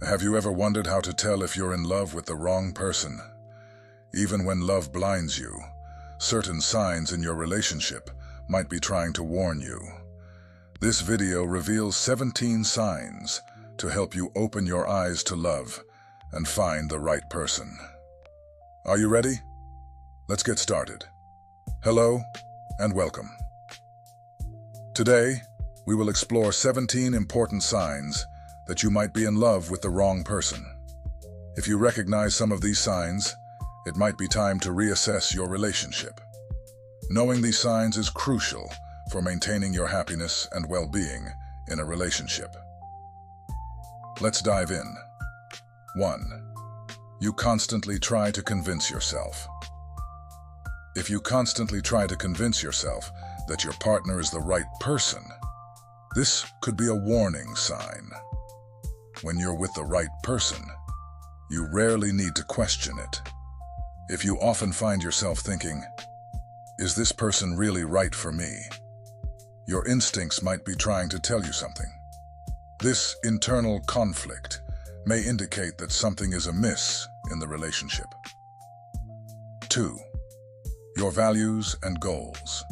Have you ever wondered how to tell if you're in love with the wrong person? Even when love blinds you, certain signs in your relationship might be trying to warn you. This video reveals 17 signs to help you open your eyes to love and find the right person. Are you ready? Let's get started. Hello and welcome. Today, we will explore 17 important signs that you might be in love with the wrong person. If you recognize some of these signs, it might be time to reassess your relationship. Knowing these signs is crucial for maintaining your happiness and well-being in a relationship. Let's dive in. 1. You constantly try to convince yourself. If you constantly try to convince yourself that your partner is the right person, this could be a warning sign. When you're with the right person, you rarely need to question it. If you often find yourself thinking, "Is this person really right for me?" your instincts might be trying to tell you something. This internal conflict may indicate that something is amiss in the relationship. 2. Your values and goals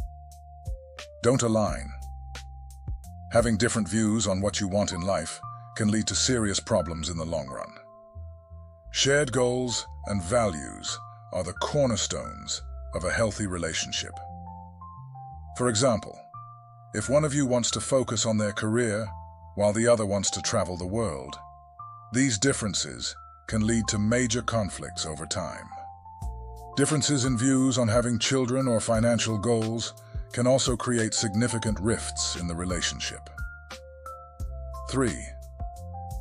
don't align. Having different views on what you want in life can lead to serious problems in the long run. Shared goals and values are the cornerstones of a healthy relationship. For example, if one of you wants to focus on their career while the other wants to travel the world, these differences can lead to major conflicts over time. Differences in views on having children or financial goals can also create significant rifts in the relationship. 3.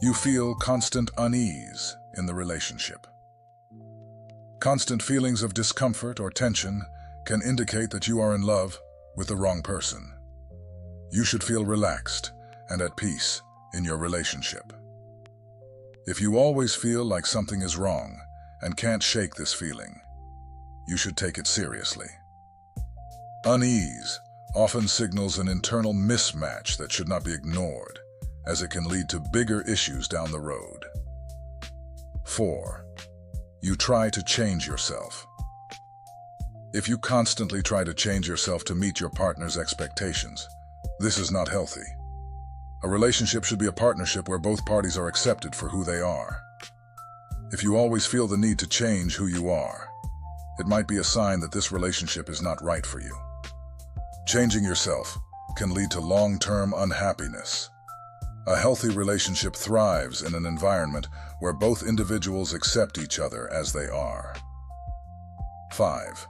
You feel constant unease in the relationship. Constant feelings of discomfort or tension can indicate that you are in love with the wrong person. You should feel relaxed and at peace in your relationship. If you always feel like something is wrong and can't shake this feeling, you should take it seriously. Unease often signals an internal mismatch that should not be ignored, as it can lead to bigger issues down the road. 4. You try to change yourself. If you constantly try to change yourself to meet your partner's expectations, this is not healthy. A relationship should be a partnership where both parties are accepted for who they are. If you always feel the need to change who you are, it might be a sign that this relationship is not right for you. Changing yourself can lead to long-term unhappiness. A healthy relationship thrives in an environment where both individuals accept each other as they are. 5.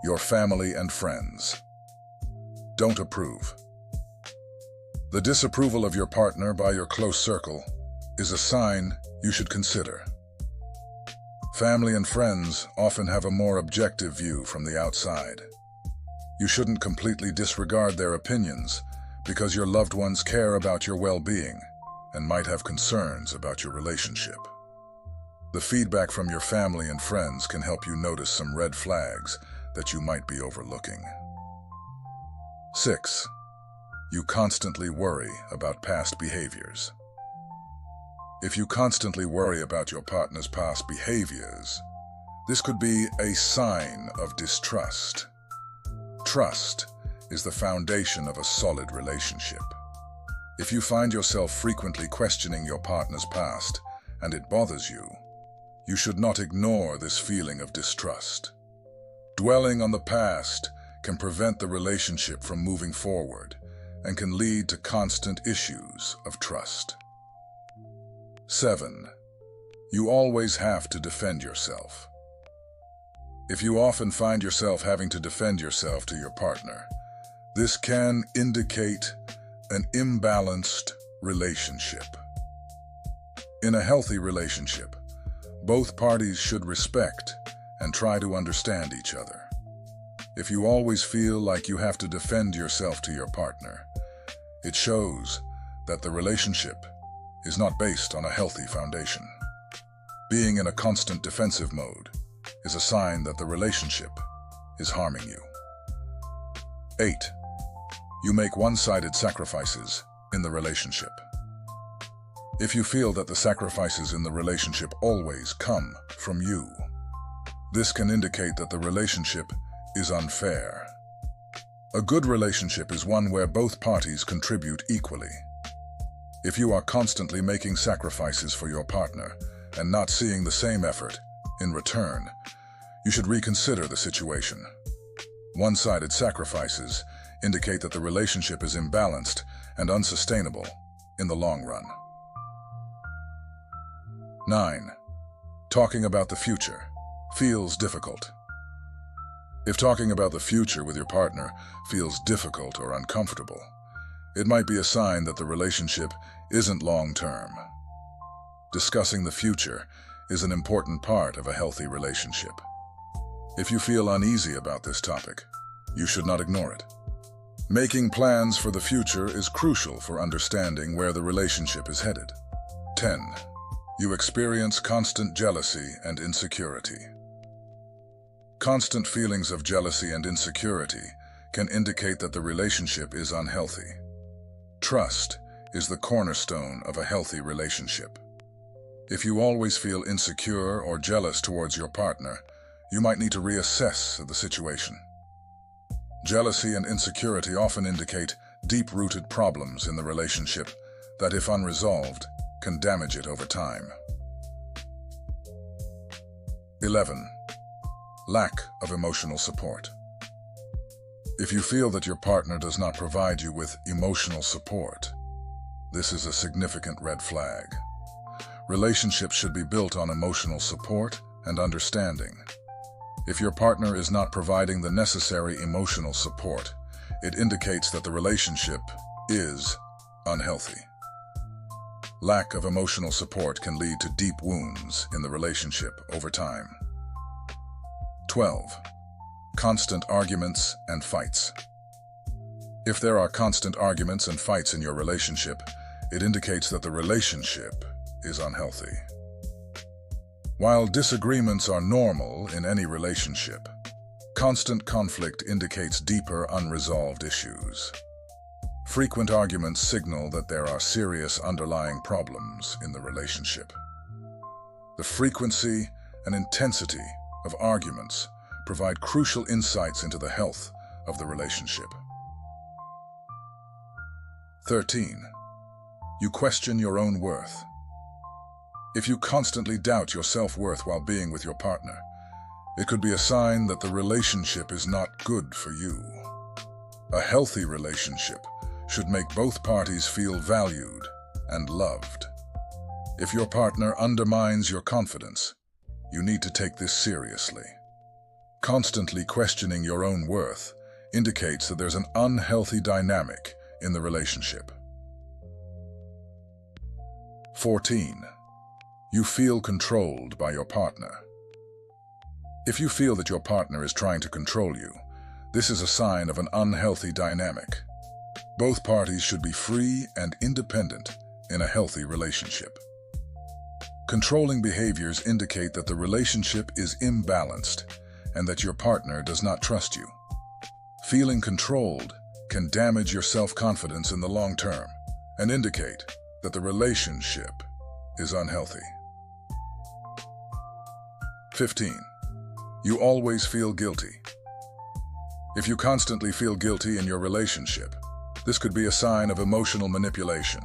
Your family and friends don't approve. The disapproval of your partner by your close circle is a sign you should consider. Family and friends often have a more objective view from the outside. You shouldn't completely disregard their opinions, because your loved ones care about your well-being and might have concerns about your relationship. The feedback from your family and friends can help you notice some red flags that you might be overlooking. 6. You constantly worry about past behaviors. If you constantly worry about your partner's past behaviors, this could be a sign of distrust. Trust is the foundation of a solid relationship. If you find yourself frequently questioning your partner's past and it bothers you, you should not ignore this feeling of distrust. Dwelling on the past can prevent the relationship from moving forward and can lead to constant issues of trust. 7. You always have to defend yourself. If you often find yourself having to defend yourself to your partner, this can indicate an imbalanced relationship. In a healthy relationship, both parties should respect and try to understand each other. If you always feel like you have to defend yourself to your partner, it shows that the relationship is not based on a healthy foundation. Being in a constant defensive mode is a sign that the relationship is harming you. 8. You make one-sided sacrifices in the relationship. If you feel that the sacrifices in the relationship always come from you, this can indicate that the relationship is unfair. A good relationship is one where both parties contribute equally. If you are constantly making sacrifices for your partner and not seeing the same effort in return, you should reconsider the situation. One-sided sacrifices indicate that the relationship is imbalanced and unsustainable in the long run. 9. Talking about the future feels difficult. If talking about the future with your partner feels difficult or uncomfortable, it might be a sign that the relationship isn't long-term. Discussing the future is an important part of a healthy relationship. If you feel uneasy about this topic, you should not ignore it. Making plans for the future is crucial for understanding where the relationship is headed. 10. You experience constant jealousy and insecurity. Constant feelings of jealousy and insecurity can indicate that the relationship is unhealthy. Trust is the cornerstone of a healthy relationship. If you always feel insecure or jealous towards your partner, you might need to reassess the situation. Jealousy and insecurity often indicate deep-rooted problems in the relationship that, if unresolved, can damage it over time. 11. Lack of emotional support. If you feel that your partner does not provide you with emotional support, this is a significant red flag. Relationships should be built on emotional support and understanding. If your partner is not providing the necessary emotional support, it indicates that the relationship is unhealthy. Lack of emotional support can lead to deep wounds in the relationship over time. 12. Constant arguments and fights. If there are constant arguments and fights in your relationship, it indicates that the relationship is unhealthy. While disagreements are normal in any relationship, constant conflict indicates deeper unresolved issues. Frequent arguments signal that there are serious underlying problems in the relationship. The frequency and intensity of arguments provide crucial insights into the health of the relationship. 13. You question your own worth. If you constantly doubt your self-worth while being with your partner, it could be a sign that the relationship is not good for you. A healthy relationship should make both parties feel valued and loved. If your partner undermines your confidence, you need to take this seriously. Constantly questioning your own worth indicates that there's an unhealthy dynamic in the relationship. 14. You feel controlled by your partner. If you feel that your partner is trying to control you, this is a sign of an unhealthy dynamic. Both parties should be free and independent in a healthy relationship. Controlling behaviors indicate that the relationship is imbalanced and that your partner does not trust you. Feeling controlled can damage your self-confidence in the long term and indicate that the relationship is unhealthy. 15. You always feel guilty. If you constantly feel guilty in your relationship, this could be a sign of emotional manipulation.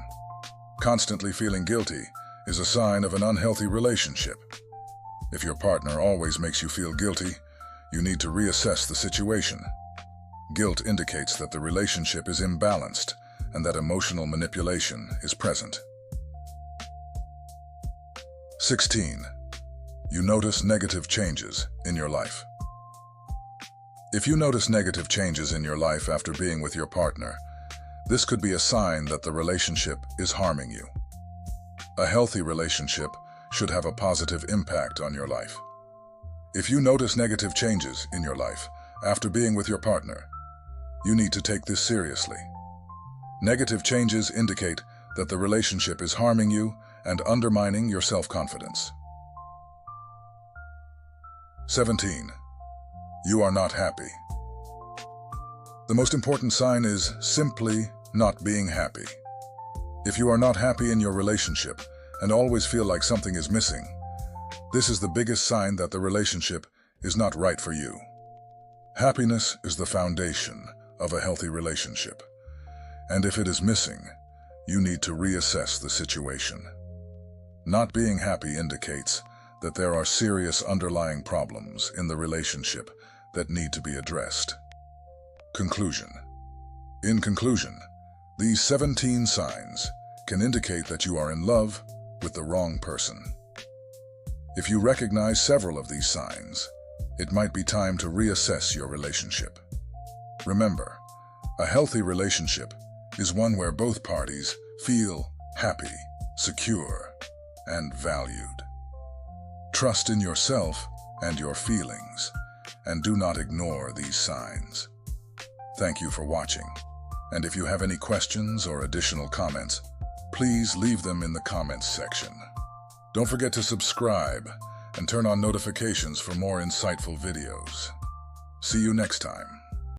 Constantly feeling guilty is a sign of an unhealthy relationship. If your partner always makes you feel guilty, you need to reassess the situation. Guilt indicates that the relationship is imbalanced and that emotional manipulation is present. 16. You notice negative changes in your life. If you notice negative changes in your life after being with your partner, this could be a sign that the relationship is harming you. A healthy relationship should have a positive impact on your life. If you notice negative changes in your life after being with your partner, you need to take this seriously. Negative changes indicate that the relationship is harming you and undermining your self-confidence. 17. You are not happy. The most important sign is simply not being happy. If you are not happy in your relationship and always feel like something is missing, this is the biggest sign that the relationship is not right for you. Happiness is the foundation of a healthy relationship, and if it is missing, you need to reassess the situation. Not being happy indicates that there are serious underlying problems in the relationship that need to be addressed. Conclusion. In conclusion, these 17 signs can indicate that you are in love with the wrong person. If you recognize several of these signs, it might be time to reassess your relationship. Remember, a healthy relationship is one where both parties feel happy, secure, and valued. Trust in yourself and your feelings, and do not ignore these signs. Thank you for watching, and if you have any questions or additional comments, please leave them in the comments section. Don't forget to subscribe and turn on notifications for more insightful videos. See you next time.